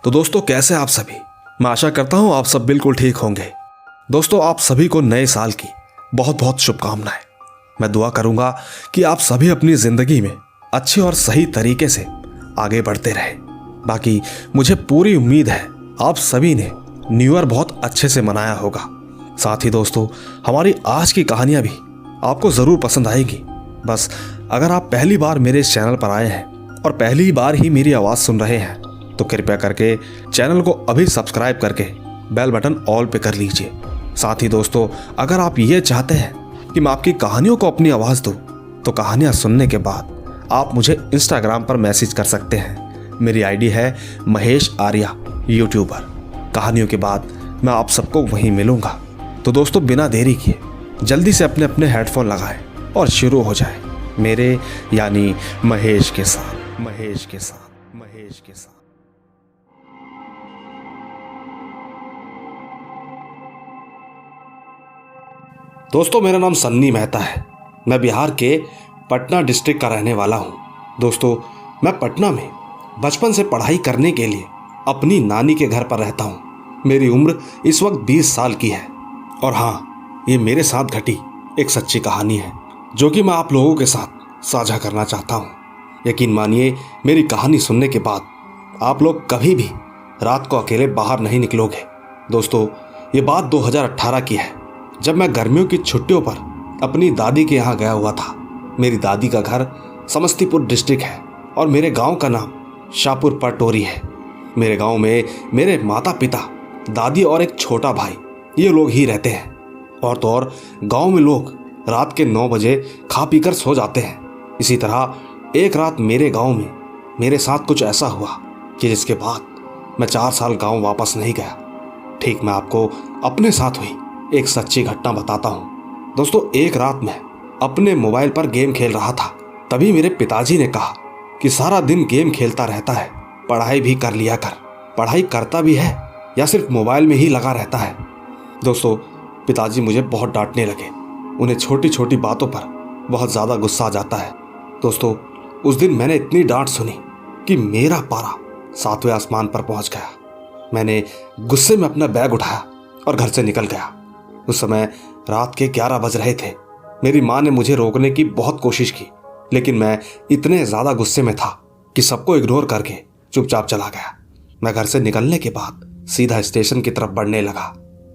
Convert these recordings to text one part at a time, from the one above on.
तो दोस्तों कैसे आप सभी। मैं आशा करता हूं आप सब बिल्कुल ठीक होंगे। दोस्तों आप सभी को नए साल की बहुत बहुत शुभकामनाएं। मैं दुआ करूंगा कि आप सभी अपनी जिंदगी में अच्छे और सही तरीके से आगे बढ़ते रहे। बाकी मुझे पूरी उम्मीद है आप सभी ने न्यू ईयर बहुत अच्छे से मनाया होगा। साथ ही दोस्तों हमारी आज की कहानियां भी आपको ज़रूर पसंद आएगी। बस अगर आप पहली बार मेरे इस चैनल पर आए हैं और पहली बार ही मेरी आवाज़ सुन रहे हैं तो कृपया करके चैनल को अभी सब्सक्राइब करके बेल बटन ऑल पे कर लीजिए। साथ ही दोस्तों अगर आप ये चाहते हैं कि मैं आपकी कहानियों को अपनी आवाज़ दूं तो कहानियाँ सुनने के बाद आप मुझे इंस्टाग्राम पर मैसेज कर सकते हैं। मेरी आईडी है महेश आर्या यूट्यूबर। कहानियों के बाद मैं आप सबको वहीं मिलूंगा। तो दोस्तों बिना देरी किए जल्दी से अपने अपने हेडफोन लगाएं और शुरू हो जाए मेरे यानी महेश के साथ। दोस्तों मेरा नाम सन्नी मेहता है। मैं बिहार के पटना डिस्ट्रिक्ट का रहने वाला हूँ। दोस्तों मैं पटना में बचपन से पढ़ाई करने के लिए अपनी नानी के घर पर रहता हूँ। मेरी उम्र इस वक्त 20 साल की है और हाँ, ये मेरे साथ घटी एक सच्ची कहानी है जो कि मैं आप लोगों के साथ साझा करना चाहता हूँ। यकीन मानिए मेरी कहानी सुनने के बाद आप लोग कभी भी रात को अकेले बाहर नहीं निकलोगे। दोस्तों ये बात 2018 की है जब मैं गर्मियों की छुट्टियों पर अपनी दादी के यहाँ गया हुआ था। मेरी दादी का घर समस्तीपुर डिस्ट्रिक्ट है और मेरे गांव का नाम शाहपुर पटोरी है। मेरे गांव में मेरे माता पिता, दादी और एक छोटा भाई ये लोग ही रहते हैं। और तो और गांव में लोग रात के 9 बजे खा पीकर सो जाते हैं। इसी तरह एक रात मेरे गांव में मेरे साथ कुछ ऐसा हुआ कि जिसके बाद मैं 4 साल गांव वापस नहीं गया। ठीक मैं आपको अपने साथ हुई एक सच्ची घटना बताता हूँ। दोस्तों एक रात मैं अपने मोबाइल पर गेम खेल रहा था। तभी मेरे पिताजी ने कहा कि सारा दिन गेम खेलता रहता है, पढ़ाई भी कर लिया कर। पढ़ाई करता भी है या सिर्फ मोबाइल में ही लगा रहता है। दोस्तों पिताजी मुझे बहुत डांटने लगे। उन्हें छोटी छोटी बातों पर बहुत ज़्यादा गुस्सा आ जाता है। दोस्तों उस दिन मैंने इतनी डांट सुनी कि मेरा पारा 7वें आसमान पर पहुंच गया। मैंने गुस्से में अपना बैग उठाया और घर से निकल गया। उस समय रात के 11 बज रहे थे। मेरी माँ ने मुझे रोकने की बहुत कोशिश की लेकिन मैं इतने ज़्यादा गुस्से में था कि सबको इग्नोर करके चुपचाप चला गया। मैं घर से निकलने के बाद सीधा स्टेशन की तरफ बढ़ने लगा।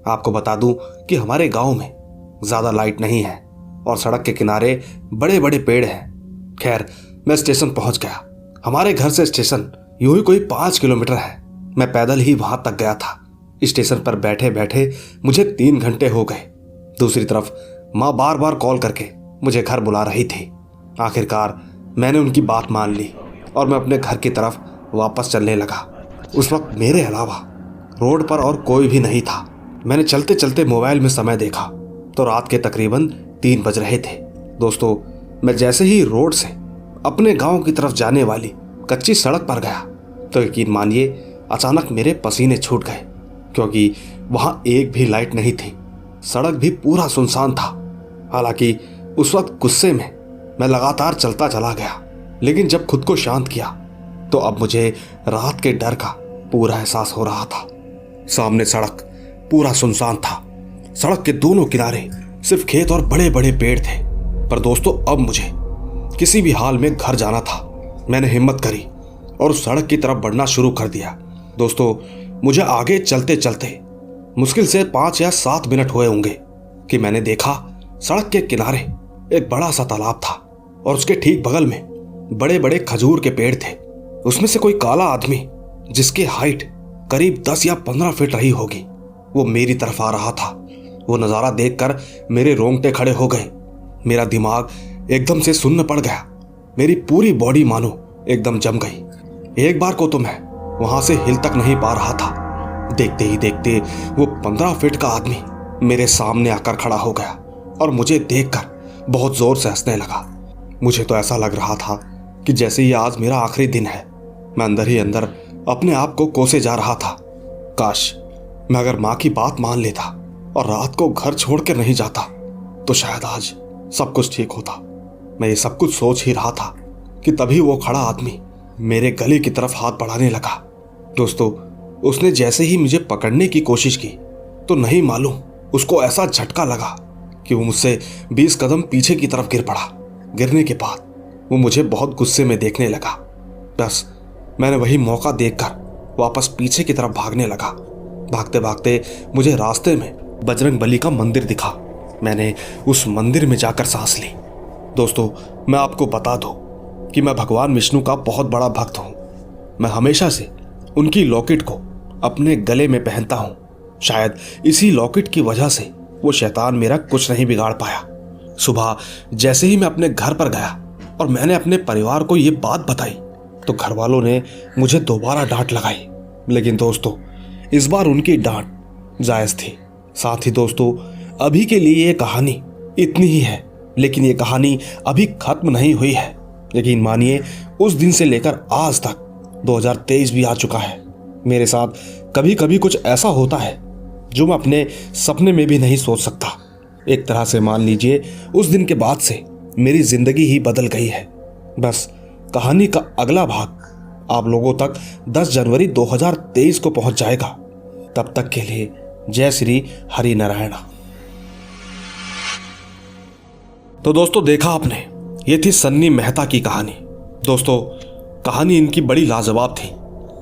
आपको बता दूं कि हमारे गांव में ज़्यादा लाइट नहीं है और सड़क के किनारे बड़े बड़े पेड़ हैं। खैर मैं स्टेशन पहुंच गया। हमारे घर से स्टेशन यूं ही कोई 5 किलोमीटर है। मैं पैदल ही वहां तक गया था। स्टेशन पर बैठे बैठे मुझे 3 घंटे हो गए। दूसरी तरफ माँ बार बार कॉल करके मुझे घर बुला रही थी। आखिरकार मैंने उनकी बात मान ली और मैं अपने घर की तरफ वापस चलने लगा। उस वक्त मेरे अलावा रोड पर और कोई भी नहीं था। मैंने चलते चलते मोबाइल में समय देखा तो रात के तकरीबन 3 बज रहे थे। दोस्तों मैं जैसे ही रोड से अपने गांव की तरफ जाने वाली कच्ची सड़क पर गया तो यकीन मानिए अचानक मेरे पसीने छूट गए क्योंकि वहां एक भी लाइट नहीं थी। सड़क भी पूरा सुनसान था। हालांकि उस वक्त गुस्से में मैं लगातार चलता चला गया लेकिन जब खुद को शांत किया तो अब मुझे रात के डर का पूरा एहसास हो रहा था। सामने सड़क पूरा सुनसान था। सड़क के दोनों किनारे सिर्फ खेत और बड़े बड़े पेड़ थे। पर दोस्तों अब मुझे किसी भी हाल में घर जाना था। मैंने हिम्मत करी और उस सड़क की तरफ बढ़ना शुरू कर दिया। दोस्तों मुझे आगे चलते चलते मुश्किल से 5 या 7 मिनट हुए होंगे कि मैंने देखा सड़क के किनारे एक बड़ा सा तालाब था और उसके ठीक बगल में बड़े बड़े खजूर के पेड़ थे। उसमें से कोई काला आदमी जिसकी हाइट करीब 10 या 15 फीट रही होगी वो मेरी तरफ आ रहा था। वो नज़ारा देखकर मेरे रोंगटे खड़े हो गए। मेरा दिमाग एकदम से सुन्न पड़ गया। मेरी पूरी बॉडी मानो एकदम जम गई। एक बार को तो मैं वहां से हिल तक नहीं पा रहा था। देखते ही देखते वो 15 फीट का आदमी मेरे सामने आकर खड़ा हो गया और मुझे देखकर बहुत जोर से हंसने लगा। मुझे तो ऐसा लग रहा था कि जैसे ये आज मेरा आखिरी दिन है। मैं अंदर ही अंदर अपने आप को कोसे जा रहा था। काश मैं अगर माँ की बात मान लेता और रात को घर छोड़ कर नहीं जाता तो शायद आज सब कुछ ठीक होता। मैं ये सब कुछ सोच ही रहा था कि तभी वो खड़ा आदमी मेरे गले की तरफ हाथ बढ़ाने लगा। दोस्तों उसने जैसे ही मुझे पकड़ने की कोशिश की तो नहीं मालूम उसको ऐसा झटका लगा कि वो मुझसे 20 कदम पीछे की तरफ गिर पड़ा। गिरने के बाद वो मुझे बहुत गुस्से में देखने लगा। बस मैंने वही मौका देखकर वापस पीछे की तरफ भागने लगा। भागते भागते मुझे रास्ते में बजरंग बली का मंदिर दिखा। मैंने उस मंदिर में जाकर सांस ली। दोस्तों, मैं आपको बता दूं कि मैं भगवान विष्णु का बहुत बड़ा भक्त हूं। मैं हमेशा से उनकी लॉकेट को अपने गले में पहनता हूं। शायद इसी लॉकेट की वजह से वो शैतान मेरा कुछ नहीं बिगाड़ पाया। सुबह जैसे ही मैं अपने घर पर गया और मैंने अपने परिवार को ये बात बताई तो घर वालों ने मुझे दोबारा डांट लगाई। लेकिन दोस्तों, इस बार उनकी डांट जायज थी। साथ ही दोस्तों, अभी के लिए ये कहानी इतनी ही है, लेकिन ये कहानी अभी खत्म नहीं हुई है। यकीन मानिए, उस दिन से लेकर आज तक 2023 भी आ चुका है। मेरे साथ कभी कभी कुछ ऐसा होता है जो मैं अपने सपने में भी नहीं सोच सकता। एक तरह से मान लीजिए, उस दिन के बाद से मेरी जिंदगी ही बदल गई है। बस कहानी का अगला भाग आप लोगों तक 10 जनवरी 2023 को पहुंच जाएगा। तब तक के लिए जय श्री हरि नारायणा। तो दोस्तों, देखा आपने, ये थी सन्नी मेहता की कहानी। दोस्तों, कहानी इनकी बड़ी लाजवाब थी।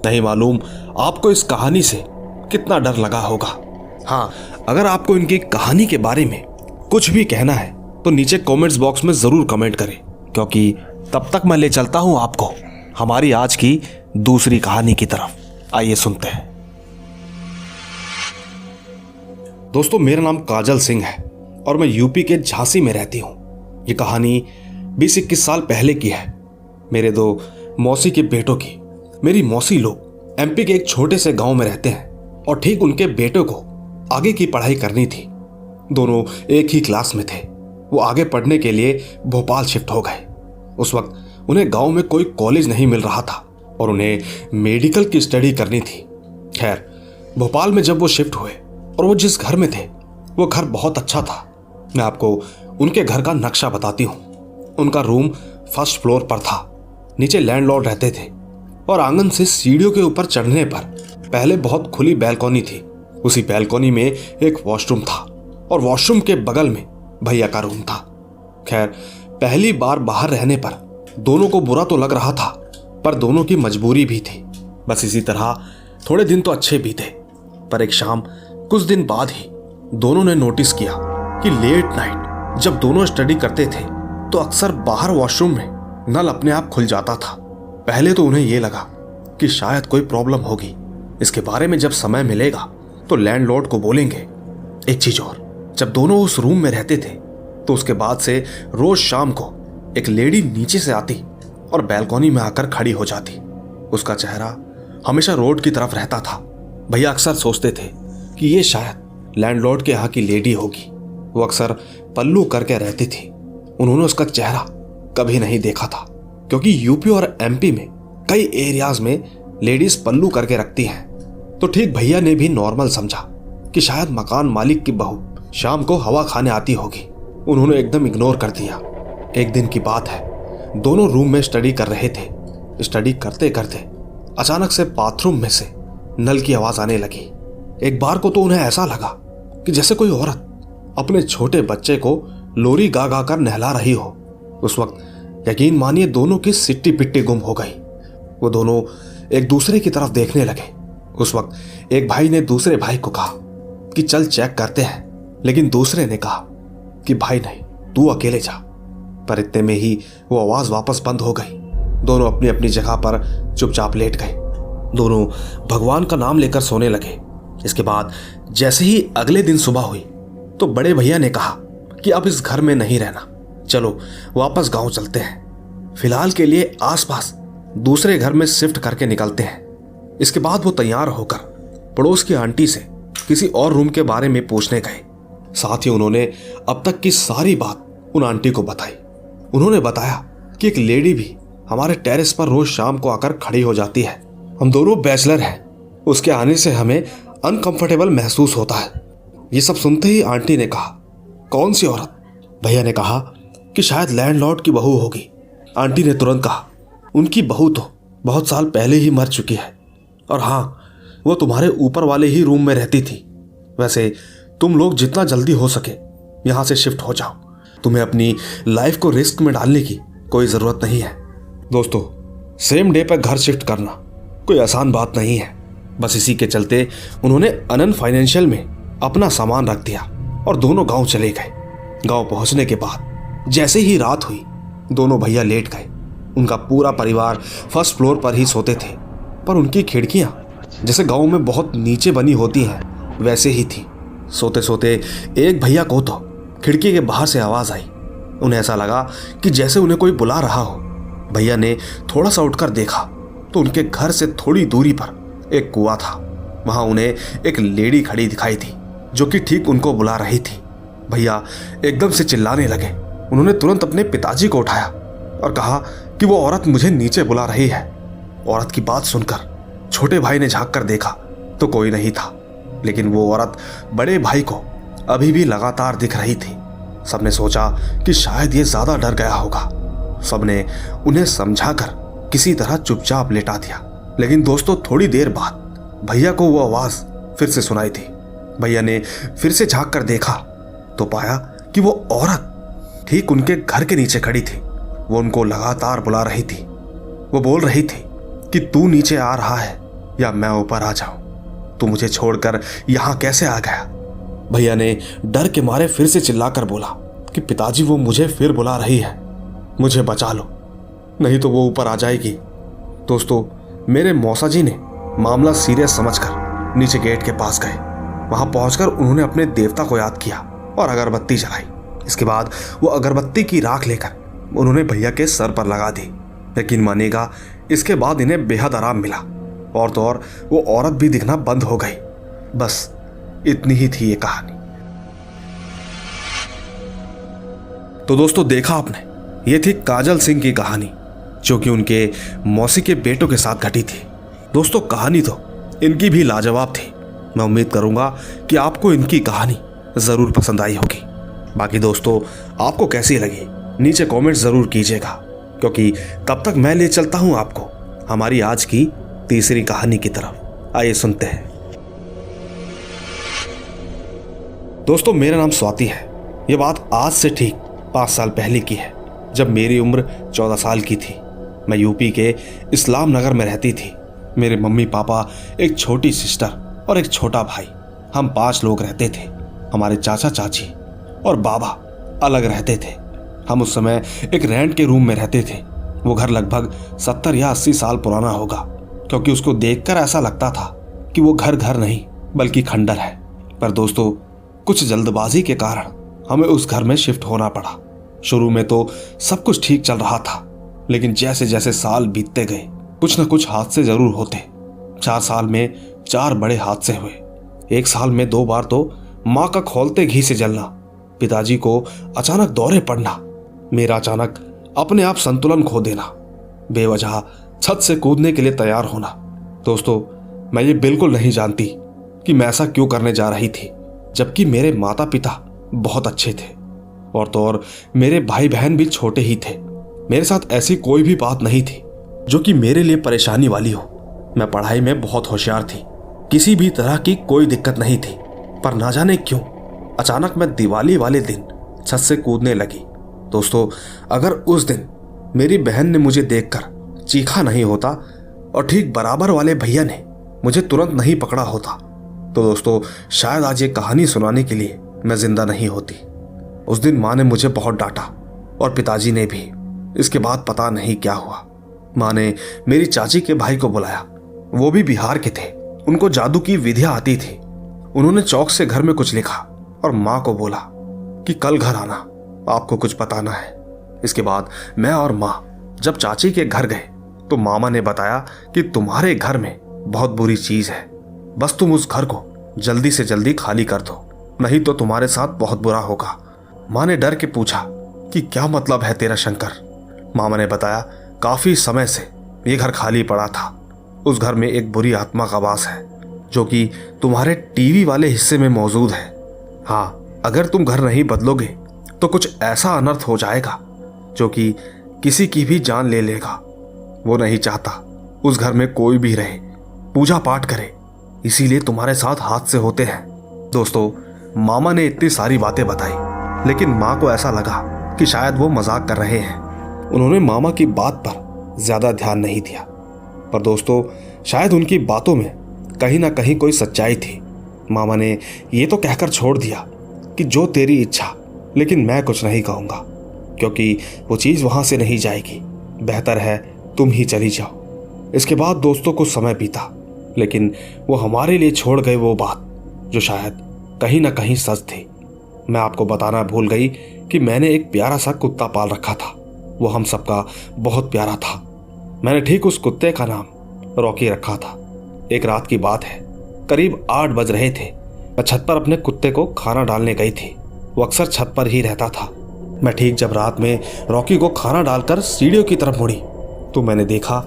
नहीं मालूम आपको इस कहानी से कितना डर लगा होगा। हाँ, अगर आपको इनकी कहानी के बारे में कुछ भी कहना है तो नीचे कमेंट्स बॉक्स में जरूर कमेंट करें, क्योंकि तब तक मैं ले चलता हूं आपको हमारी आज की दूसरी कहानी की तरफ। आइए सुनते हैं। दोस्तों, मेरा नाम काजल सिंह है और मैं यूपी के झांसी में रहती हूं। ये कहानी 20-21 साल पहले की है। मेरे 2 मौसी के बेटों की। मेरी मौसी लोग एमपी के एक छोटे से गांव में रहते हैं और ठीक उनके बेटों को आगे की पढ़ाई करनी थी। दोनों एक ही क्लास में थे। वो आगे पढ़ने के लिए भोपाल शिफ्ट हो गए। उस वक्त उन्हें गांव में कोई कॉलेज नहीं मिल रहा था और उन्हें मेडिकल की स्टडी करनी थी। खैर, भोपाल में जब वो शिफ्ट हुए और वो जिस घर में थे वो घर बहुत अच्छा था। मैं आपको उनके घर का नक्शा बताती हूँ। उनका रूम फर्स्ट फ्लोर पर था। नीचे लैंडलॉर्ड रहते थे और आंगन से सीढ़ियों के ऊपर चढ़ने पर पहले बहुत खुली बैल्कनी थी। उसी बैल्कनी में एक वॉशरूम था और वॉशरूम के बगल में भैया का रूम था। खैर, पहली बार बाहर रहने पर दोनों को बुरा तो लग रहा था, पर दोनों की मजबूरी भी थी। बस इसी तरह थोड़े दिन तो अच्छे बीते, पर एक शाम कुछ दिन बाद ही दोनों ने नोटिस किया कि लेट नाइट जब दोनों स्टडी करते थे तो अक्सर बाहर वॉशरूम में नल अपने आप खुल जाता था। पहले तो उन्हें यह लगा कि शायद कोई प्रॉब्लम होगी। इसके बारे में जब समय मिलेगा तो लैंडलॉर्ड को बोलेंगे। एक चीज और, जब दोनों उस रूम में रहते थे तो उसके बाद से रोज शाम को एक लेडी नीचे से आती और बैल्कनी में आकर खड़ी हो जाती। उसका चेहरा हमेशा रोड की तरफ रहता था। भैया अक्सर सोचते थे कि ये शायद लैंडलॉर्ड के यहाँ की लेडी होगी। वो अक्सर पल्लू करके रहती थी। उन्होंने उसका चेहरा कभी नहीं देखा था, क्योंकि यूपी और एमपी में कई एरियाज में लेडीज पल्लू करके रखती हैं। तो ठीक भैया ने भी नॉर्मल समझा कि शायद मकान मालिक की बहू शाम को हवा खाने आती होगी। उन्होंने एकदम इग्नोर कर दिया। एक दिन की बात है, दोनों रूम में स्टडी कर रहे थे। स्टडी करते करते अचानक से बाथरूम में से नल की आवाज आने लगी। एक बार को तो उन्हें ऐसा लगा कि जैसे कोई औरत अपने छोटे बच्चे को लोरी गा गा कर नहला रही हो। उस वक्त यकीन मानिए दोनों की सिट्टी पिट्टी गुम हो गई। वो दोनों एक दूसरे की तरफ देखने लगे। उस वक्त एक भाई ने दूसरे भाई को कहा कि चल चेक करते हैं, लेकिन दूसरे ने कहा कि भाई नहीं, तू अकेले जा। पर इतने में ही वो आवाज वापस बंद हो गई। दोनों अपनी अपनी जगह पर चुपचाप लेट गए। दोनों भगवान का नाम लेकर सोने लगे। इसके बाद जैसे ही अगले दिन सुबह हुई तो बड़े भैया ने कहा कि अब इस घर में नहीं रहना, चलो वापस गांव चलते हैं। फिलहाल के लिए आसपास दूसरे घर में शिफ्ट करके निकलते हैं। इसके बाद वो तैयार होकर पड़ोस की आंटी से किसी और रूम के बारे में पूछने गए। साथ ही उन्होंने अब तक की सारी बात उन आंटी को बताई। उन्होंने बताया कि एक लेडी भी हमारे टेरेस पर रोज शाम को आकर खड़ी हो जाती है। हम दोनों बैचलर हैं, उसके आने से हमें अनकंफर्टेबल महसूस होता है। ये सब सुनते ही आंटी ने कहा, कौन सी औरत? भैया ने कहा कि शायद लैंडलॉर्ड की बहू होगी। आंटी ने तुरंत कहा, उनकी बहू तो बहुत साल पहले ही मर चुकी है, और हाँ, वो तुम्हारे ऊपर वाले ही रूम में रहती थी। वैसे तुम लोग जितना जल्दी हो सके यहाँ से शिफ्ट हो जाओ। तुम्हें अपनी लाइफ को रिस्क में डालने की कोई ज़रूरत नहीं है। दोस्तों, सेम डे पर घर शिफ्ट करना कोई आसान बात नहीं है। बस इसी के चलते उन्होंने अनंत फाइनेंशियल में अपना सामान रख दिया और दोनों गांव चले गए। गांव पहुंचने के बाद जैसे ही रात हुई, दोनों भैया लेट गए। उनका पूरा परिवार फर्स्ट फ्लोर पर ही सोते थे, पर उनकी खिड़कियां जैसे गांव में बहुत नीचे बनी होती हैं वैसे ही थी। सोते सोते एक भैया को तो खिड़की के बाहर से आवाज़ आई। उन्हें ऐसा लगा कि जैसे उन्हें कोई बुला रहा हो। भैया ने थोड़ा सा उठकर देखा तो उनके घर से थोड़ी दूरी पर एक कुआं था। वहां उन्हें एक लेडी खड़ी दिखाई थी जो कि ठीक उनको बुला रही थी। भैया एकदम से चिल्लाने लगे। उन्होंने तुरंत अपने पिताजी को उठाया और कहा कि वो औरत मुझे नीचे बुला रही है। औरत की बात सुनकर छोटे भाई ने झांक कर देखा तो कोई नहीं था, लेकिन वो औरत बड़े भाई को अभी भी लगातार दिख रही थी। सबने सोचा कि शायद ये ज्यादा डर गया होगा। सबने उन्हें समझाकर किसी तरह चुपचाप लेटा दिया। लेकिन दोस्तों, थोड़ी देर बाद भैया को वो आवाज फिर से सुनाई थी। भैया ने फिर से झांक कर देखा तो पाया कि वो औरत ठीक उनके घर के नीचे खड़ी थी। वो उनको लगातार बुला रही थी। वो बोल रही थी कि तू नीचे आ रहा है या मैं ऊपर आ जाऊं? तू मुझे छोड़कर यहां कैसे आ गया? भैया ने डर के मारे फिर से चिल्लाकर बोला कि पिताजी, वो मुझे फिर बुला रही है, मुझे बचा लो, नहीं तो वो ऊपर आ जाएगी। दोस्तों, मेरे मौसा जी ने मामला सीरियस समझकर नीचे गेट के पास गए। वहां पहुंचकर उन्होंने अपने देवता को याद किया और अगरबत्ती जलाई। इसके बाद वो अगरबत्ती की राख लेकर उन्होंने भैया के सर पर लगा दी। यकीन मानिएगा, इसके बाद इन्हें बेहद आराम मिला और तो और वो औरत भी दिखना बंद हो गई। बस इतनी ही थी ये कहानी। तो दोस्तों, देखा आपने, ये थी काजल सिंह की कहानी जो कि उनके मौसी के बेटों के साथ घटी थी। दोस्तों, कहानी तो इनकी भी लाजवाब थी। मैं उम्मीद करूंगा कि आपको इनकी कहानी जरूर पसंद आई होगी। बाकी दोस्तों, आपको कैसी लगी नीचे कमेंट जरूर कीजिएगा, क्योंकि तब तक मैं ले चलता हूं आपको हमारी आज की तीसरी कहानी की तरफ। आइए सुनते हैं। दोस्तों, मेरा नाम स्वाति है। यह बात आज से ठीक 5 साल पहले की है, जब मेरी उम्र 14 साल की थी। मैं यूपी के इस्लाम नगर में रहती थी। मेरे मम्मी पापा, एक छोटी सिस्टर और एक छोटा भाई, हम 5 लोग रहते थे। हमारे चाचा चाची और बाबा अलग रहते थे। हम उस समय एक रेंट के रूम में रहते थे। वो घर लगभग 70 या 80 साल पुराना होगा, क्योंकि उसको देखकर ऐसा लगता था कि वो घर नहीं बल्कि खंडर है। पर दोस्तों, कुछ जल्दबाजी के कारण हमें उस घर में शिफ्ट होना पड़ा। शुरू में तो सब कुछ ठीक चल रहा था, लेकिन जैसे जैसे साल बीतते गए कुछ न कुछ हादसे जरूर होते। 4 साल में 4 बड़े हादसे हुए। 1 साल में 2 बार तो माँ का खौलते घी से जलना, पिताजी को अचानक दौरे पड़ना, मेरा अचानक अपने आप संतुलन खो देना, बेवजह छत से कूदने के लिए तैयार होना। दोस्तों, मैं ये बिल्कुल नहीं जानती कि मैं ऐसा क्यों करने जा रही थी, जबकि मेरे माता पिता बहुत अच्छे थे और तो और मेरे भाई बहन भी छोटे ही थे। मेरे साथ ऐसी कोई भी बात नहीं थी जो कि मेरे लिए परेशानी वाली हो। मैं पढ़ाई में बहुत होशियार थी, किसी भी तरह की कोई दिक्कत नहीं थी। पर ना जाने क्यों अचानक मैं दिवाली वाले दिन छत से कूदने लगी। दोस्तों, अगर उस दिन मेरी बहन ने मुझे देखकर चीखा नहीं होता और ठीक बराबर वाले भैया ने मुझे तुरंत नहीं पकड़ा होता, तो दोस्तों शायद आज ये कहानी सुनाने के लिए मैं जिंदा नहीं होती। उस दिन माँ ने मुझे बहुत डांटा और पिताजी ने भी। इसके बाद पता नहीं क्या हुआ। माँ ने मेरी चाची के भाई को बुलाया। वो भी बिहार के थे, उनको जादू की विधियां आती थी। उन्होंने चौक से घर में कुछ लिखा और माँ को बोला कि कल घर आना, आपको कुछ बताना है। इसके बाद मैं और माँ जब चाची के घर गए तो मामा ने बताया कि तुम्हारे घर में बहुत बुरी चीज है, बस तुम उस घर को जल्दी से जल्दी खाली कर दो, नहीं तो तुम्हारे साथ बहुत बुरा होगा। माँ ने डर के पूछा कि क्या मतलब है तेरा शंकर? मामा ने बताया, काफी समय से ये घर खाली पड़ा था। उस घर में एक बुरी आत्मा का वास है जो कि तुम्हारे टीवी वाले हिस्से में मौजूद है। हाँ, अगर तुम घर नहीं बदलोगे तो कुछ ऐसा अनर्थ हो जाएगा जो कि किसी की भी जान ले लेगा। वो नहीं चाहता उस घर में कोई भी रहे, पूजा पाठ करे इसीलिए तुम्हारे साथ हादसे होते हैं। दोस्तों, मामा ने इतनी सारी बातें बताई, लेकिन माँ को ऐसा लगा कि शायद वो मजाक कर रहे हैं। उन्होंने मामा की बात पर ज्यादा ध्यान नहीं दिया, पर दोस्तों शायद उनकी बातों में कहीं ना कहीं कोई सच्चाई थी। मामा ने ये तो कहकर छोड़ दिया कि जो तेरी इच्छा, लेकिन मैं कुछ नहीं कहूँगा, क्योंकि वो चीज़ वहाँ से नहीं जाएगी। बेहतर है तुम ही चली जाओ। इसके बाद दोस्तों कुछ समय बीता, लेकिन वो हमारे लिए छोड़ गए वो बात जो शायद कहीं ना कहीं सच थी। मैं आपको बताना भूल गई कि मैंने एक प्यारा सा कुत्ता पाल रखा था। वो हम सबका बहुत प्यारा था। मैंने ठीक उस कुत्ते का नाम रॉकी रखा था। एक रात की बात है, करीब 8 बज रहे थे। मैं छत पर अपने कुत्ते को खाना डालने गई थी। वो अक्सर छत पर ही रहता था। मैं ठीक जब रात में रॉकी को खाना डालकर सीढ़ियों की तरफ मुड़ी तो मैंने देखा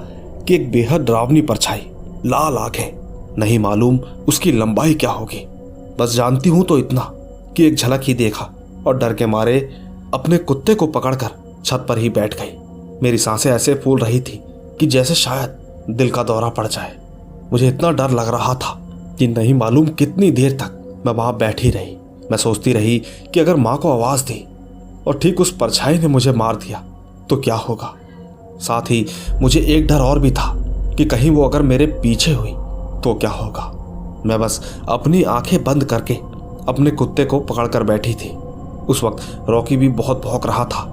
कि एक बेहद डरावनी परछाई, लाल आंखें, नहीं मालूम उसकी लंबाई क्या होगी। बस जानती हूं तो इतना कि एक झलक ही देखा और डर के मारे अपने कुत्ते को पकड़कर छत पर ही बैठ गई। मेरी सांसें ऐसे फूल रही थी कि जैसे शायद दिल का दौरा पड़ जाए। मुझे इतना डर लग रहा था कि नहीं मालूम कितनी देर तक मैं वहां बैठी रही। मैं सोचती रही कि अगर माँ को आवाज दी और ठीक उस परछाई ने मुझे मार दिया तो क्या होगा। साथ ही मुझे एक डर और भी था कि कहीं वो अगर मेरे पीछे हुई तो क्या होगा। मैं बस अपनी आंखें बंद करके अपने कुत्ते को पकड़कर बैठी थी। उस वक्त रॉकी भी बहुत भौंक रहा था।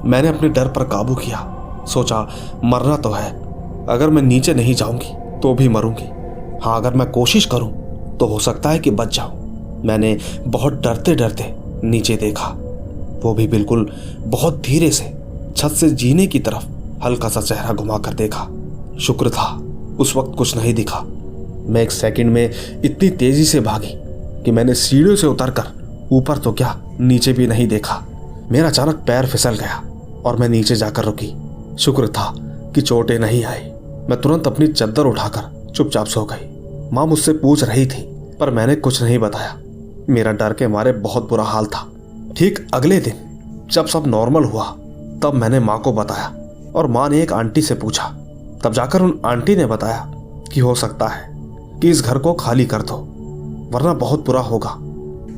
मैंने अपने डर पर काबू किया। सोचा मरना तो है, अगर मैं नीचे नहीं जाऊंगी तो भी मरूंगी। हाँ, अगर मैं कोशिश करूं तो हो सकता है कि बच जाऊं। मैंने बहुत डरते डरते नीचे देखा। वो भी बिल्कुल बहुत धीरे से छत से जीने की तरफ हल्का सा चेहरा घुमाकर देखा। शुक्र था उस वक्त कुछ नहीं दिखा। मैं एक सेकंड में इतनी तेजी से भागी कि मैंने सीढ़ियों से उतरकर ऊपर तो क्या नीचे भी नहीं देखा। मेरा अचानक पैर फिसल गया और मैं नीचे जाकर रुकी। शुक्र था कि चोटें नहीं आई। मैं तुरंत अपनी चद्दर उठाकर चुपचाप सो गई। माँ मुझसे पूछ रही थी पर मैंने कुछ नहीं बताया। मेरा डर के मारे बहुत बुरा हाल था। ठीक अगले दिन जब सब नॉर्मल हुआ तब मैंने माँ को बताया और माँ ने एक आंटी से पूछा। तब जाकर उन आंटी ने बताया कि हो सकता है कि इस घर को खाली कर दो, वरना बहुत बुरा होगा।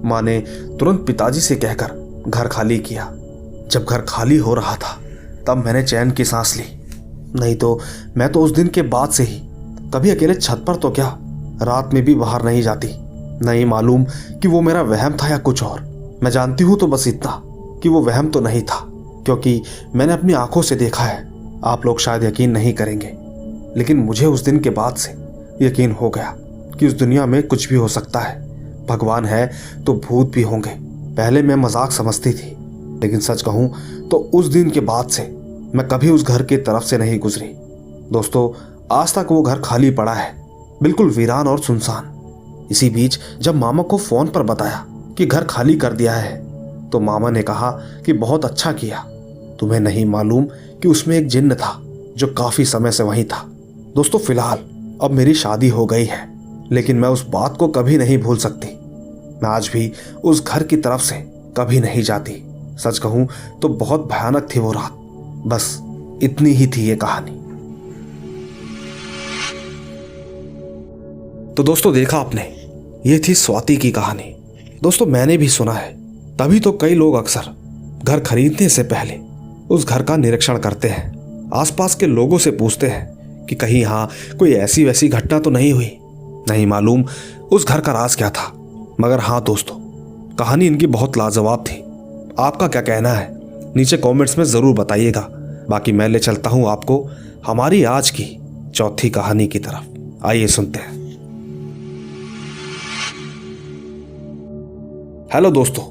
माँ ने तुरंत पिताजी से कहकर घर खाली किया। जब घर खाली हो रहा था तब मैंने चैन की सांस ली। नहीं तो मैं तो उस दिन के बाद से ही कभी अकेले छत पर तो क्या, रात में भी बाहर नहीं जाती। नहीं मालूम कि वो मेरा वहम था या कुछ और। मैं जानती हूं तो बस इतना कि वो वहम तो नहीं था, क्योंकि मैंने अपनी आंखों से देखा है। आप लोग शायद यकीन नहीं करेंगे, लेकिन मुझे उस दिन के बाद से यकीन हो गया कि उस दुनिया में कुछ भी हो सकता है। भगवान है तो भूत भी होंगे। पहले मैं मजाक समझती थी, लेकिन सच कहूं तो उस दिन के बाद से मैं कभी उस घर की तरफ से नहीं गुजरी। दोस्तों, आज तक वो घर खाली पड़ा है, बिल्कुल वीरान और सुनसान। इसी बीच जब मामा को फोन पर बताया कि घर खाली कर दिया है तो मामा ने कहा कि बहुत अच्छा किया। तुम्हें नहीं मालूम कि उसमें एक जिन्न था जो काफी समय से वहीं था। दोस्तों, फिलहाल अब मेरी शादी हो गई है, लेकिन मैं उस बात को कभी नहीं भूल सकती। मैं आज भी उस घर की तरफ से कभी नहीं जाती। सच कहूं तो बहुत भयानक थी वो रात। बस इतनी ही थी ये कहानी। तो दोस्तों, देखा आपने, ये थी स्वाति की कहानी। दोस्तों, मैंने भी सुना है, तभी तो कई लोग अक्सर घर खरीदने से पहले उस घर का निरीक्षण करते हैं। आसपास के लोगों से पूछते हैं कि कहीं यहाँ कोई ऐसी वैसी घटना तो नहीं हुई। नहीं मालूम उस घर का राज क्या था। मगर हाँ दोस्तों, कहानी इनकी बहुत लाजवाब थी। आपका क्या कहना है नीचे कमेंट्स में जरूर बताइएगा। बाकी मैं ले चलता हूं आपको हमारी आज की चौथी कहानी की तरफ। आइए सुनते हैं। हेलो दोस्तों,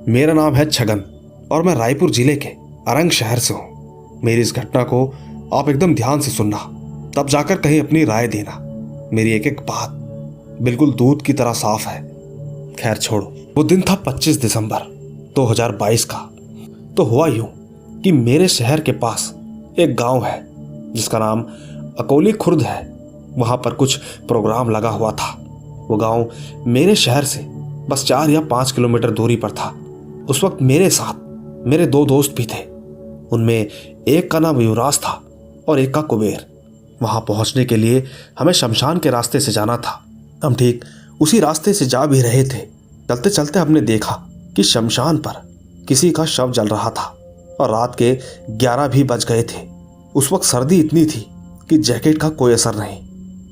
मेरा नाम है छगन और मैं रायपुर जिले के अरंग शहर से हूं। मेरी इस घटना को आप एकदम ध्यान से सुनना, तब जाकर कहीं अपनी राय देना। मेरी एक एक बात बिल्कुल दूध की तरह साफ है। खैर छोड़ो, वो दिन था 25 दिसंबर 2022 का। तो हुआ यूं कि मेरे शहर के पास एक गांव है जिसका नाम अकोली खुर्द है। वहां पर कुछ प्रोग्राम लगा हुआ था। वो गांव मेरे शहर से बस 4 या 5 किलोमीटर दूरी पर था। उस वक्त मेरे साथ मेरे 2 दोस्त भी थे। उनमें एक का नाम युवराज था और एक का कुबेर। वहां पहुंचने के लिए हमें शमशान के रास्ते से जाना था। हम ठीक उसी रास्ते से जा भी रहे थे। चलते चलते हमने देखा कि शमशान पर किसी का शव जल रहा था और रात के 11 भी बज गए थे। उस वक्त सर्दी इतनी थी कि जैकेट का कोई असर नहीं।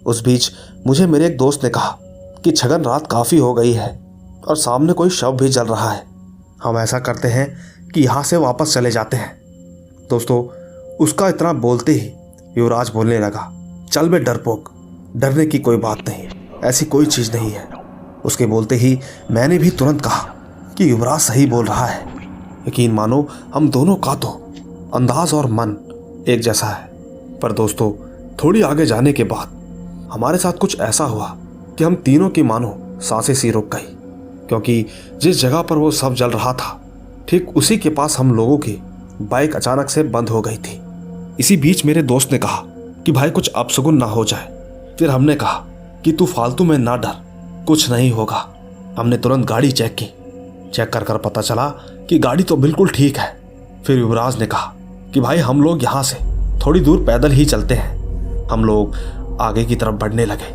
उस बीच मुझे मेरे एक दोस्त ने कहा कि छगन, रात काफ़ी हो गई है और सामने कोई शव भी जल रहा है। हम ऐसा करते हैं कि यहाँ से वापस चले जाते हैं। दोस्तों, उसका इतना बोलते ही युवराज बोलने लगा, चल बे डरपोक, डरने की कोई बात नहीं, ऐसी कोई चीज़ नहीं है। उसके बोलते ही मैंने भी तुरंत कहा कि युवराज सही बोल रहा है। यकीन मानो, हम दोनों का तो अंदाज और मन एक जैसा है। पर दोस्तों, थोड़ी आगे जाने के बाद हमारे साथ कुछ ऐसा हुआ कि हम तीनों की मानो सांसें सी रुक गई, क्योंकि जिस जगह पर वो सब जल रहा था ठीक उसी के पास हम लोगों की बाइक अचानक से बंद हो गई थी। इसी बीच मेरे दोस्त ने कहा कि भाई कुछ अपशगुन ना हो जाए। फिर हमने कहा कि तू फालतू में ना डर, कुछ नहीं होगा। हमने तुरंत गाड़ी चेक की। चेक कर कर पता चला कि गाड़ी तो बिल्कुल ठीक है। फिर युवराज ने कहा कि भाई हम लोग यहाँ से थोड़ी दूर पैदल ही चलते हैं। हम लोग आगे की तरफ बढ़ने लगे।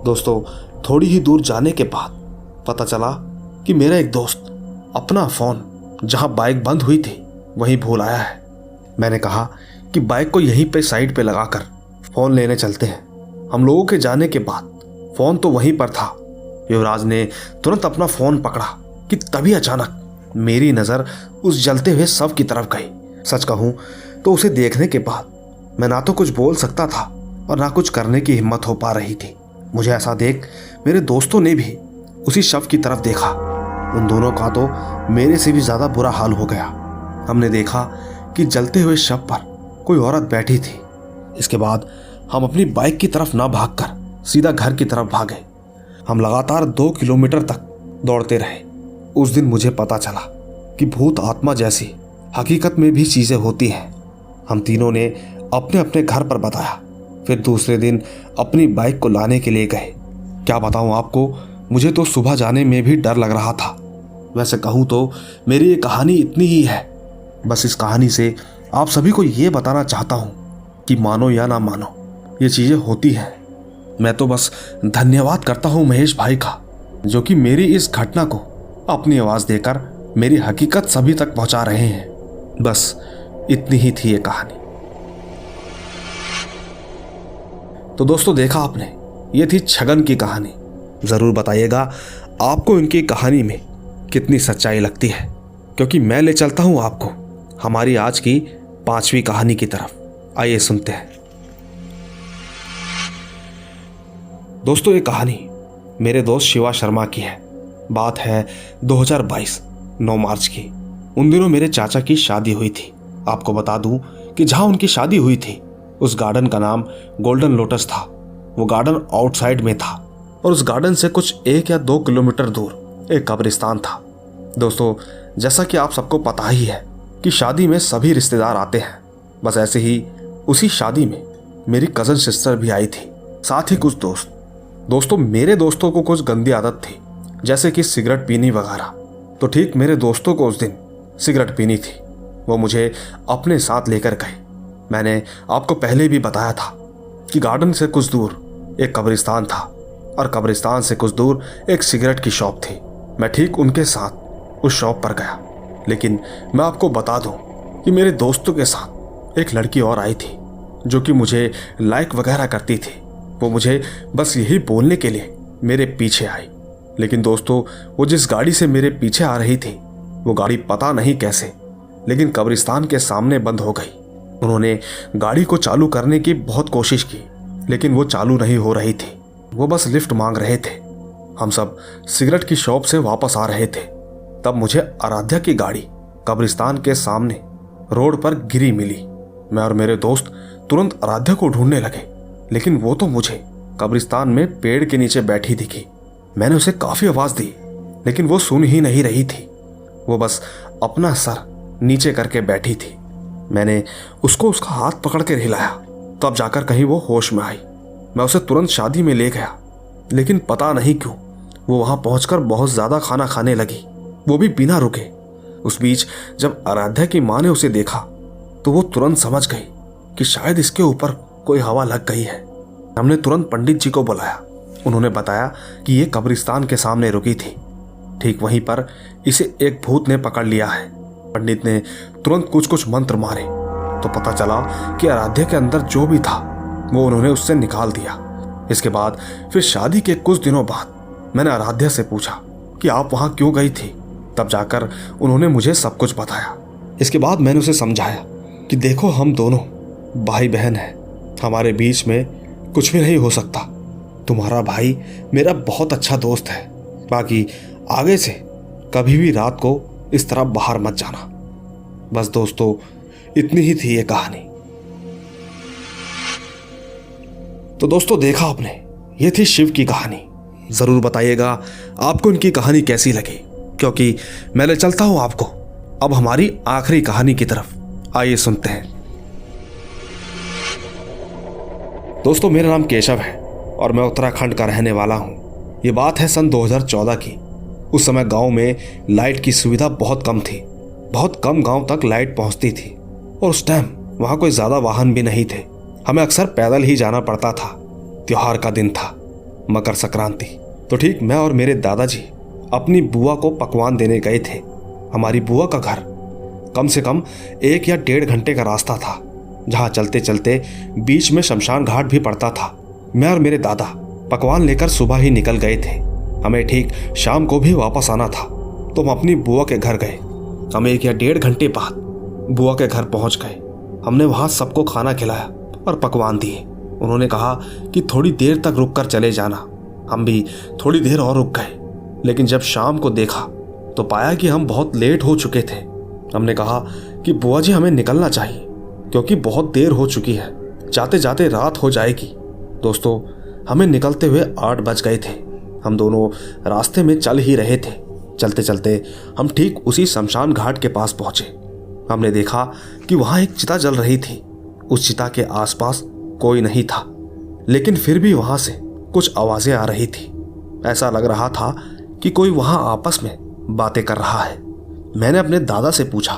दोस्तों, थोड़ी ही दूर जाने के बाद पता चला कि मेरा एक दोस्त अपना फ़ोन जहाँ बाइक बंद हुई थी वहीं भूल आया है। मैंने कहा कि बाइक को यहीं पे साइड पे लगाकर फ़ोन लेने चलते हैं। हम लोगों के जाने के बाद फ़ोन तो वहीं पर था। युवराज ने तुरंत अपना फ़ोन पकड़ा कि तभी अचानक मेरी नज़र उस जलते हुए शव की तरफ गई। सच कहूँ तो उसे देखने के बाद मैं ना तो कुछ बोल सकता था और ना कुछ करने की हिम्मत हो पा रही थी। मुझे ऐसा देख मेरे दोस्तों ने भी उसी शव की तरफ देखा। उन दोनों का तो मेरे से भी ज़्यादा बुरा हाल हो गया। हमने देखा कि जलते हुए शव पर कोई औरत बैठी थी। इसके बाद हम अपनी बाइक की तरफ ना भागकर सीधा घर की तरफ भागे। हम लगातार 2 किलोमीटर तक दौड़ते रहे। उस दिन मुझे पता चला कि भूत आत्मा जैसी हकीकत में भी चीज़ें होती हैं। हम तीनों ने अपने अपने घर पर बताया। फिर दूसरे दिन अपनी बाइक को लाने के लिए गए। क्या बताऊं आपको, मुझे तो सुबह जाने में भी डर लग रहा था। वैसे कहूं तो मेरी ये कहानी इतनी ही है। बस इस कहानी से आप सभी को ये बताना चाहता हूं कि मानो या ना मानो, ये चीज़ें होती हैं। मैं तो बस धन्यवाद करता हूं महेश भाई का, जो कि मेरी इस घटना को अपनी आवाज़ देकर मेरी हकीकत सभी तक पहुंचा रहे हैं। बस इतनी ही थी ये कहानी। तो दोस्तों, देखा आपने, ये थी छगन की कहानी। ज़रूर बताइएगा आपको इनकी कहानी में कितनी सच्चाई लगती है, क्योंकि मैं ले चलता हूं आपको हमारी आज की 5वीं कहानी की तरफ। आइए सुनते हैं। दोस्तों, ये कहानी मेरे दोस्त शिवा शर्मा की है। बात है 2022 9 मार्च की। उन दिनों मेरे चाचा की शादी हुई थी। आपको बता दूं कि जहां उनकी शादी हुई थी उस गार्डन का नाम गोल्डन लोटस था। वो गार्डन आउटसाइड में था और उस गार्डन से कुछ 1 या 2 किलोमीटर दूर एक कब्रिस्तान था। दोस्तों, जैसा कि आप सबको पता ही है कि शादी में सभी रिश्तेदार आते हैं। बस ऐसे ही उसी शादी में मेरी कज़न सिस्टर भी आई थी, साथ ही कुछ दोस्त। दोस्तों, मेरे दोस्तों को कुछ गंदी आदत थी, जैसे कि सिगरेट पीनी वगैरह। तो ठीक मेरे दोस्तों को उस दिन सिगरेट पीनी थी। वो मुझे अपने साथ लेकर गए। मैंने आपको पहले भी बताया था कि गार्डन से कुछ दूर एक कब्रिस्तान था और कब्रिस्तान से कुछ दूर एक सिगरेट की शॉप थी। मैं ठीक उनके साथ उस शॉप पर गया। लेकिन मैं आपको बता दूं कि मेरे दोस्तों के साथ एक लड़की और आई थी, जो कि मुझे लाइक वगैरह करती थी। वो मुझे बस यही बोलने के लिए मेरे पीछे आई। लेकिन दोस्तों, वो जिस गाड़ी से मेरे पीछे आ रही थी, वो गाड़ी पता नहीं कैसे लेकिन कब्रिस्तान के सामने बंद हो गई। उन्होंने गाड़ी को चालू करने की बहुत कोशिश की, लेकिन वो चालू नहीं हो रही थी। वो बस लिफ्ट मांग रहे थे। हम सब सिगरेट की शॉप से वापस आ रहे थे। तब मुझे आराध्या की गाड़ी कब्रिस्तान के सामने रोड पर गिरी मिली। मैं और मेरे दोस्त तुरंत आराध्या को ढूंढने लगे, लेकिन वो तो मुझे कब्रिस्तान में पेड़ के नीचे बैठी दिखी। मैंने उसे काफी आवाज दी, लेकिन वो सुन ही नहीं रही थी। वो बस अपना सर नीचे करके बैठी थी। मैंने उसको उसका हाथ पकड़ के हिलाया, तब जाकर कहीं वो होश में आई। मैं उसे तुरंत शादी में ले गया, लेकिन पता नहीं क्यों वो वहां पहुंचकर बहुत ज्यादा खाना खाने लगी, वो भी बिना रुके। उस बीच जब आराध्या की मां ने उसे देखा तो वो तुरंत समझ गई कि शायद इसके ऊपर कोई हवा लग गई है। हमने तुरंत पंडित जी को बुलाया उन्होंने बताया कि ये कब्रिस्तान के सामने रुकी थी। ठीक वहीं पर इसे एक भूत ने पकड़ लिया है। पंडित ने तुरंत कुछ कुछ मंत्र मारे तो पता चला कि आराध्या के अंदर जो भी था वो उन्होंने उससे निकाल दिया। इसके बाद फिर शादी के कुछ दिनों बाद मैंने आराध्या से पूछा कि आप वहां क्यों गई थी। तब जाकर उन्होंने मुझे सब कुछ बताया। इसके बाद मैंने उसे समझाया कि देखो, हम दोनों भाई बहन हैं, हमारे बीच में कुछ भी नहीं हो सकता। तुम्हारा भाई मेरा बहुत अच्छा दोस्त है, बाकी आगे से कभी भी रात को इस तरह बाहर मत जाना। बस दोस्तों, इतनी ही थी ये कहानी। तो दोस्तों, देखा आपने, ये थी शिव की कहानी। जरूर बताइएगा आपको इनकी कहानी कैसी लगी, क्योंकि मैं ले चलता हूं आपको अब हमारी आखिरी कहानी की तरफ। आइए सुनते हैं। दोस्तों, मेरा नाम केशव है और मैं उत्तराखंड का रहने वाला हूं। ये बात है सन 2014 की। उस समय गांव में लाइट की सुविधा बहुत कम थी। बहुत कम गांव तक लाइट पहुंचती थी और उस टाइम वहां कोई ज्यादा वाहन भी नहीं थे। हमें अक्सर पैदल ही जाना पड़ता था। त्योहार का दिन था, मकर संक्रांति। तो ठीक मैं और मेरे दादाजी अपनी बुआ को पकवान देने गए थे। हमारी बुआ का घर कम से कम 1 या 1.5 घंटे का रास्ता था, जहां चलते चलते बीच में शमशान घाट भी पड़ता था। मैं और मेरे दादा पकवान लेकर सुबह ही निकल गए थे। हमें ठीक शाम को भी वापस आना था, तो हम अपनी बुआ के घर गए। हम 1 या 1.5 घंटे बाद बुआ के घर पहुंच गए। हमने वहां सबको खाना खिलाया और पकवान दिए। उन्होंने कहा कि थोड़ी देर तक रुक कर चले जाना। हम भी थोड़ी देर और रुक गए, लेकिन जब शाम को देखा तो पाया कि हम बहुत लेट हो चुके थे। हमने कहा कि बुआ जी, हमें निकलना चाहिए क्योंकि बहुत देर हो चुकी है, जाते जाते रात हो जाएगी। दोस्तों, हमें निकलते हुए 8 बज गए थे। हम दोनों रास्ते में चल ही रहे थे। चलते चलते हम ठीक उसी शमशान घाट के पास पहुंचे। हमने देखा कि वहां एक चिता जल रही थी। उस चिता के आसपास कोई नहीं था, लेकिन फिर भी वहां से कुछ आवाजें आ रही थी। ऐसा लग रहा था कि कोई वहां आपस में बातें कर रहा है। मैंने अपने दादा से पूछा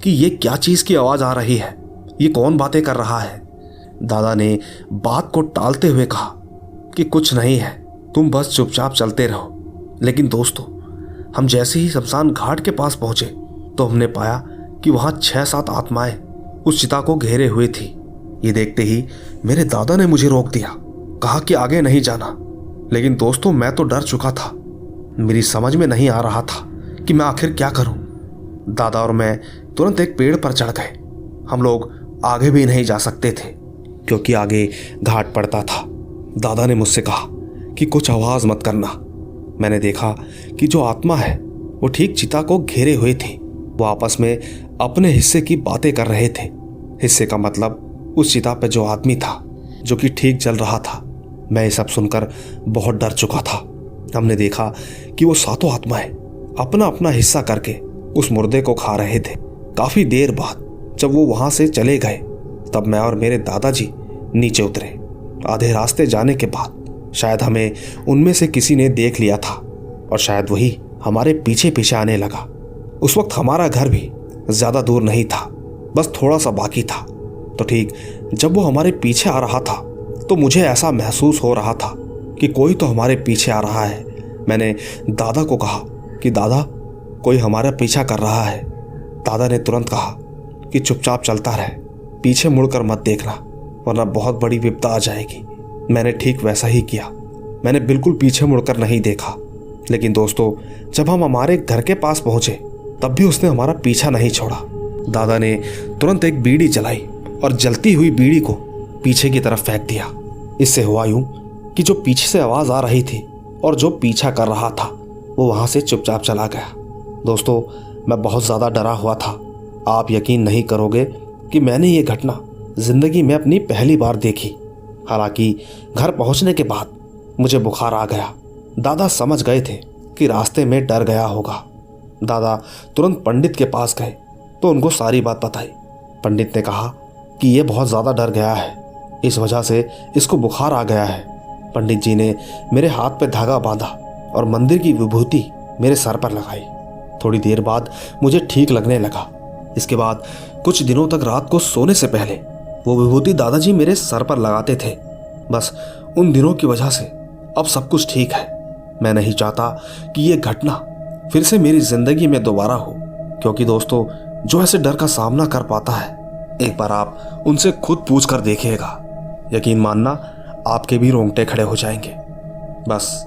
कि ये क्या चीज की आवाज आ रही है, ये कौन बातें कर रहा है। दादा ने बात को टालते हुए कहा कि कुछ नहीं है, तुम बस चुपचाप चलते रहो। लेकिन दोस्तों, हम जैसे ही शमशान घाट के पास पहुंचे तो हमने पाया कि वहां 6-7 आत्माएं उस चिता को घेरे हुए थी। ये देखते ही मेरे दादा ने मुझे रोक दिया, कहा कि आगे नहीं जाना। लेकिन दोस्तों, मैं तो डर चुका था। मेरी समझ में नहीं आ रहा था कि मैं आखिर क्या करूं। दादा और मैं तुरंत एक पेड़ पर चढ़ गए। हम लोग आगे भी नहीं जा सकते थे क्योंकि आगे घाट पड़ता था। दादा ने मुझसे कहा कि कुछ आवाज मत करना। मैंने देखा कि जो आत्मा है वो ठीक चिता को घेरे हुए थी। वो आपस में अपने हिस्से की बातें कर रहे थे। हिस्से का मतलब उस चिता पे जो आदमी था जो कि ठीक जल रहा था। मैं ये सब सुनकर बहुत डर चुका था। हमने देखा कि वो 7 आत्माएं अपना अपना हिस्सा करके उस मुर्दे को खा रहे थे। काफी देर बाद जब वो वहां से चले गए तब मैं और मेरे दादाजी नीचे उतरे। आधे रास्ते जाने के बाद शायद हमें उनमें से किसी ने देख लिया था और शायद वही हमारे पीछे पीछे आने लगा। उस वक्त हमारा घर भी ज्यादा दूर नहीं था, बस थोड़ा सा बाकी था। तो ठीक जब वो हमारे पीछे आ रहा था तो मुझे ऐसा महसूस हो रहा था कि कोई तो हमारे पीछे आ रहा है। मैंने दादा को कहा कि दादा, कोई हमारा पीछा कर रहा है। दादा ने तुरंत कहा कि चुपचाप चलता रहे, पीछे मुड़कर मत देखना वरना बहुत बड़ी विपदा आ जाएगी। मैंने ठीक वैसा ही किया। मैंने बिल्कुल पीछे मुड़कर नहीं देखा। लेकिन दोस्तों, जब हम हमारे घर के पास पहुंचे तब भी उसने हमारा पीछा नहीं छोड़ा। दादा ने तुरंत एक बीड़ी जलाई और जलती हुई बीड़ी को पीछे की तरफ फेंक दिया। इससे हुआ यूं कि जो पीछे से आवाज आ रही थी और जो पीछा कर रहा था वो वहां से चुपचाप चला गया। दोस्तों, मैं बहुत ज्यादा डरा हुआ था। आप यकीन नहीं करोगे कि मैंने ये घटना जिंदगी में अपनी पहली बार देखी। हालांकि घर पहुंचने के बाद मुझे बुखार आ गया। दादा समझ गए थे कि रास्ते में डर गया होगा। दादा तुरंत पंडित के पास गए तो उनको सारी बात बताई। पंडित ने कहा कि ये बहुत ज़्यादा डर गया है, इस वजह से इसको बुखार आ गया है। पंडित जी ने मेरे हाथ पे धागा बांधा और मंदिर की विभूति मेरे सर पर लगाई। थोड़ी देर बाद मुझे ठीक लगने लगा। इसके बाद कुछ दिनों तक रात को सोने से पहले वो विभूति दादाजी मेरे सर पर लगाते थे। बस उन दिनों की वजह से अब सब कुछ ठीक है। मैं नहीं चाहता कि ये घटना फिर से मेरी जिंदगी में दोबारा हो, क्योंकि दोस्तों जो ऐसे डर का सामना कर पाता है, एक बार आप उनसे खुद पूछ कर देखिएगा, यकीन मानना आपके भी रोंगटे खड़े हो जाएंगे। बस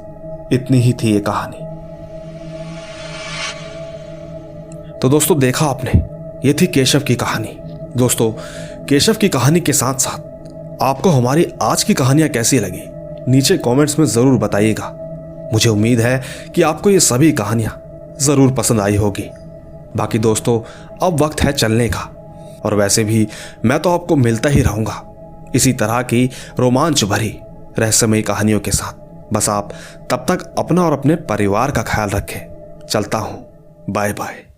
इतनी ही थी ये कहानी। तो दोस्तों देखा आपने, ये थी केशव की कहानी। दोस्तों केशव की कहानी के साथ साथ आपको हमारी आज की कहानियां कैसी लगी, नीचे कमेंट्स में जरूर बताइएगा। मुझे उम्मीद है कि आपको ये सभी कहानियां जरूर पसंद आई होगी। बाकी दोस्तों अब वक्त है चलने का, और वैसे भी मैं तो आपको मिलता ही रहूंगा इसी तरह की रोमांच भरी रहस्यमयी कहानियों के साथ। बस आप तब तक अपना और अपने परिवार का ख्याल रखें। चलता हूं, बाय बाय।